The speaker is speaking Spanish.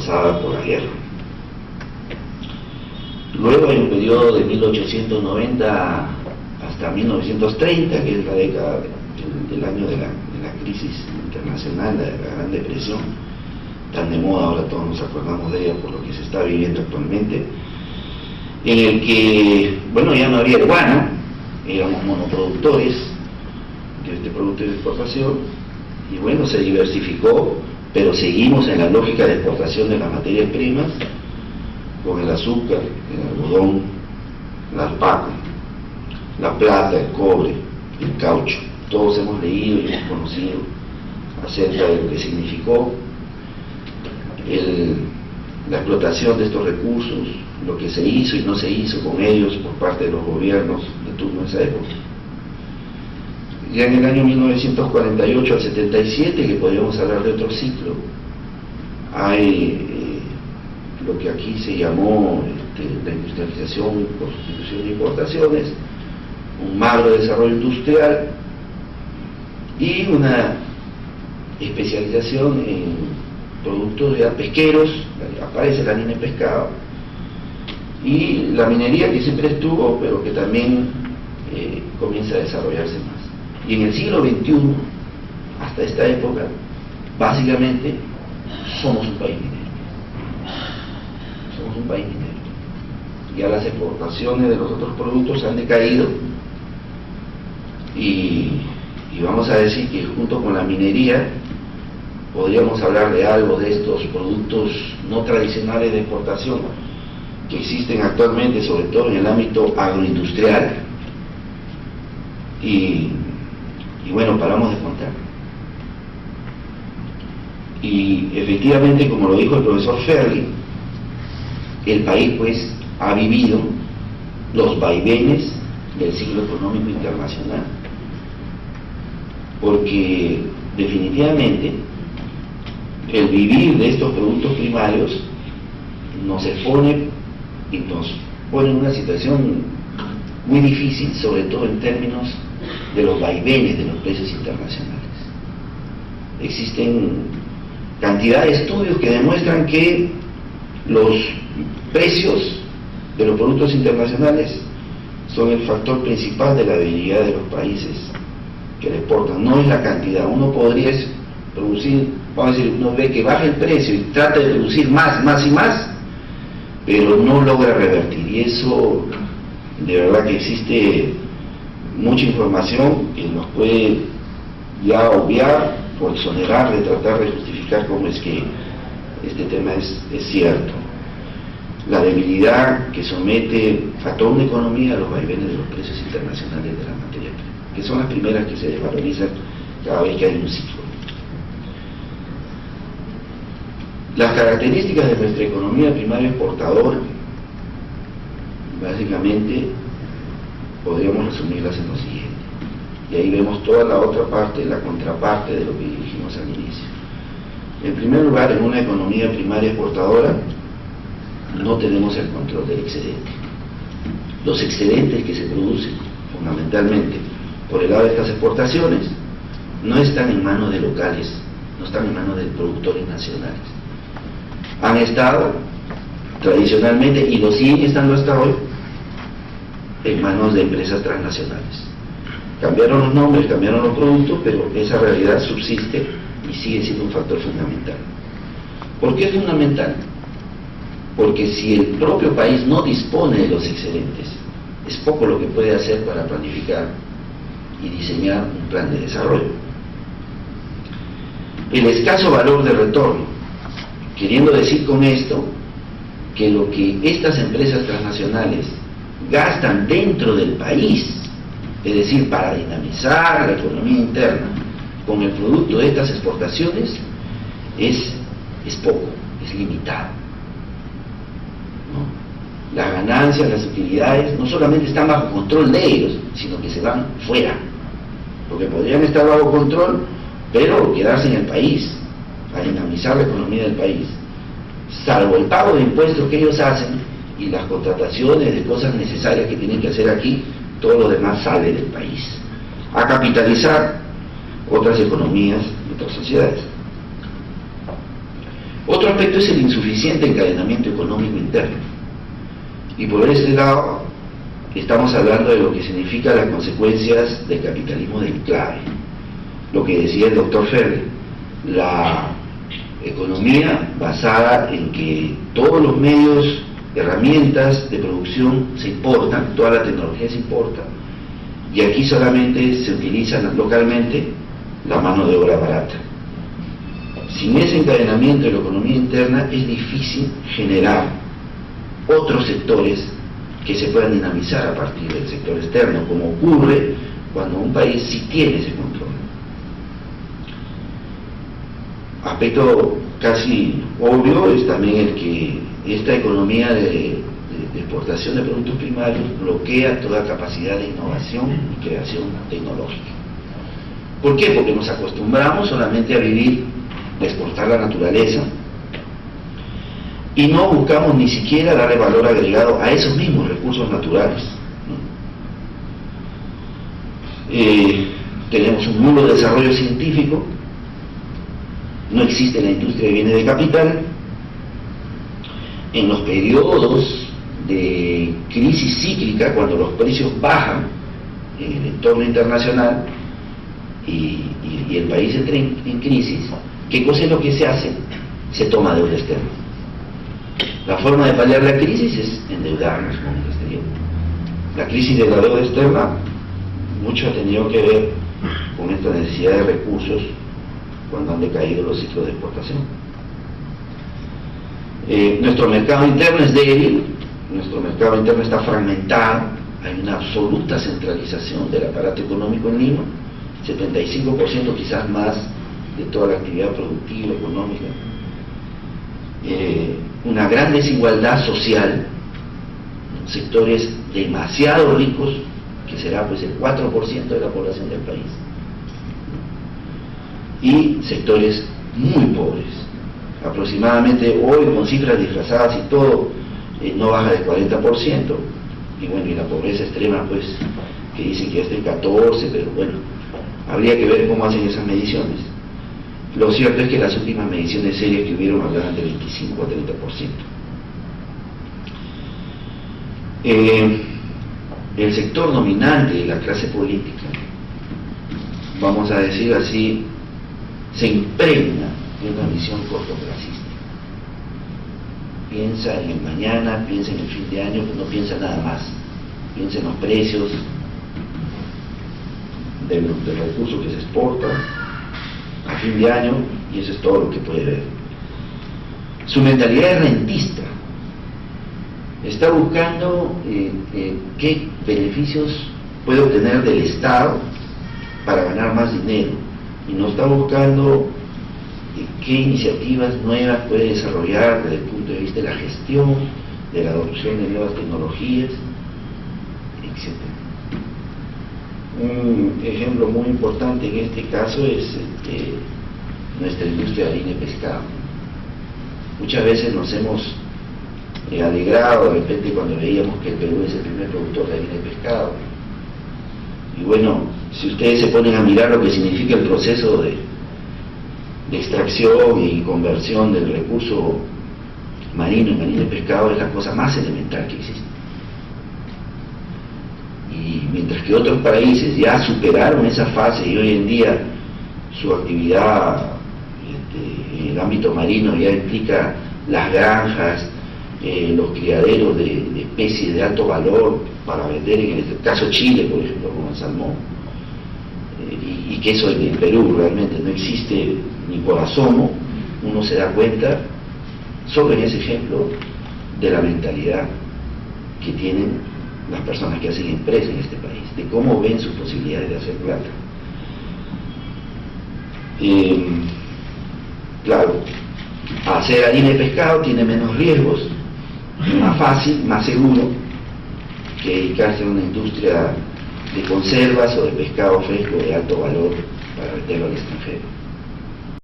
destrozada por la guerra. Luego hay un periodo de 1890 hasta 1930, que es la década del año de la crisis internacional, de la Gran Depresión, tan de moda, ahora todos nos acordamos de ella por lo que se está viviendo actualmente, en el que, bueno, ya no había guano, éramos monoproductores de este producto de exportación, y bueno, se diversificó, pero seguimos en la lógica de exportación de las materias primas, con el azúcar, el algodón, la alpaca, la plata, el cobre, el caucho. Todos hemos leído y hemos conocido acerca de lo que significó la explotación de estos recursos, lo que se hizo y no se hizo con ellos por parte de los gobiernos de turno en esa época. Ya en el año 1948 al 77, que podríamos hablar de otro ciclo, hay lo que aquí se llamó la industrialización por sustitución de importaciones, un magro desarrollo industrial y una especialización en productos ya pesqueros, aparece la línea de pescado, y la minería, que siempre estuvo, pero que también comienza a desarrollarse más. Y en el siglo XXI, hasta esta época, básicamente somos un país minero. Somos un país minero. Ya las exportaciones de los otros productos han decaído, y vamos a decir que junto con la minería podríamos hablar de algo de estos productos no tradicionales de exportación que existen actualmente, sobre todo en el ámbito agroindustrial. Y bueno, paramos de contar. Y efectivamente, como lo dijo el profesor Ferri, el país pues ha vivido los vaivenes del ciclo económico internacional, porque definitivamente el vivir de estos productos primarios nos expone y nos pone en una situación muy difícil, sobre todo en términos de los vaivenes de los precios internacionales. Existen cantidad de estudios que demuestran que los precios de los productos internacionales son el factor principal de la debilidad de los países que le exportan. No es la cantidad. Uno podría producir, vamos a decir, uno ve que baja el precio y trata de producir más y más, pero no logra revertir. Y eso, de verdad que existe mucha información que nos puede ya obviar o exonerar de tratar de justificar cómo es que este tema es cierto. La debilidad que somete a toda una economía a los vaivenes de los precios internacionales de la materia prima, que son las primeras que se desvalorizan cada vez que hay un ciclo. Las características de nuestra economía primaria exportadora, básicamente, podríamos resumirlas en lo siguiente. Y ahí vemos toda la otra parte, la contraparte de lo que dijimos al inicio. En primer lugar, en una economía primaria exportadora, no tenemos el control del excedente. Los excedentes que se producen, fundamentalmente, por el lado de estas exportaciones, no están en manos de locales, no están en manos de productores nacionales. Han estado, tradicionalmente, y lo siguen estando hasta hoy, en manos de empresas transnacionales. Cambiaron los nombres, cambiaron los productos, pero esa realidad subsiste y sigue siendo un factor fundamental. ¿Por qué es fundamental? Porque si el propio país no dispone de los excedentes, es poco lo que puede hacer para planificar y diseñar un plan de desarrollo. El escaso valor de retorno, queriendo decir con esto que lo que estas empresas transnacionales gastan dentro del país, es decir, para dinamizar la economía interna con el producto de estas exportaciones, es poco, es limitado. ¿No? Las ganancias, las utilidades, no solamente están bajo control de ellos, sino que se van fuera, porque podrían estar bajo control, pero quedarse en el país, a dinamizar la economía del país, salvo el pago de impuestos que ellos hacen y las contrataciones de cosas necesarias que tienen que hacer aquí, todo lo demás sale del país, a capitalizar otras economías, otras sociedades. Otro aspecto es el insuficiente encadenamiento económico interno. Y por ese lado estamos hablando de lo que significa las consecuencias del capitalismo de enclave. Lo que decía el doctor Ferri, la economía basada en que todos los medios, herramientas de producción se importan, toda la tecnología se importa, y aquí solamente se utiliza localmente la mano de obra barata. Sin ese encadenamiento de la economía interna es difícil generar otros sectores que se puedan dinamizar a partir del sector externo, como ocurre cuando un país sí tiene ese control. Aspecto casi obvio es también el que esta economía de exportación de productos primarios bloquea toda capacidad de innovación y creación tecnológica. ¿Por qué? Porque nos acostumbramos solamente a vivir de exportar la naturaleza y no buscamos ni siquiera darle valor agregado a esos mismos recursos naturales, ¿no? Tenemos un nulo desarrollo científico, no existe la industria de bienes de capital. En los periodos de crisis cíclica, cuando los precios bajan en el entorno internacional y el país entra en crisis, ¿qué cosa es lo que se hace? Se toma deuda externa. La forma de paliar la crisis es endeudarnos con el exterior. La crisis de la deuda externa mucho ha tenido que ver con esta necesidad de recursos cuando han decaído los ciclos de exportación. Nuestro mercado interno es débil, nuestro mercado interno está fragmentado, hay una absoluta centralización del aparato económico en Lima, 75% quizás más de toda la actividad productiva, económica, una gran desigualdad social, sectores demasiado ricos, que será pues el 4% de la población del país, y sectores muy pobres, aproximadamente hoy con cifras disfrazadas y todo, no baja del 40%, y bueno, y la pobreza extrema pues, que dicen que ya está en 14%, pero bueno, habría que ver cómo hacen esas mediciones. Lo cierto es que las últimas mediciones serias que hubieron hablaban de 25 a 30%. El sector dominante de la clase política, vamos a decir así, se impregna de una visión cortoplacista. Piensa en el mañana, piensa en el fin de año, pero no piensa nada más. Piensa en los precios del recurso que se exporta a fin de año, y eso es todo lo que puede ver. Su mentalidad es rentista. Está buscando qué beneficios puede obtener del Estado para ganar más dinero, y no está buscando qué iniciativas nuevas puede desarrollar desde el punto de vista de la gestión, de la adopción de nuevas tecnologías, etc. Un ejemplo muy importante en este caso es nuestra industria de harina y pescado. Muchas veces nos hemos alegrado de repente cuando veíamos que el Perú es el primer productor de harina y pescado. Y bueno, si ustedes se ponen a mirar lo que significa el proceso de extracción y conversión del recurso marino en harina y pescado, es la cosa más elemental que existe. Y mientras que otros países ya superaron esa fase y hoy en día su actividad en el ámbito marino ya implica las granjas, los criaderos de especies de alto valor para vender, en este caso Chile, por ejemplo, con el salmón, y que eso en el Perú realmente no existe ni por asomo. Uno se da cuenta, solo en ese ejemplo, de la mentalidad que tienen las personas que hacen empresa en este país, de cómo ven sus posibilidades de hacer plata. Claro, hacer harina y pescado tiene menos riesgos, más fácil, más seguro que dedicarse a una industria de conservas o de pescado fresco de alto valor para venderlo al extranjero.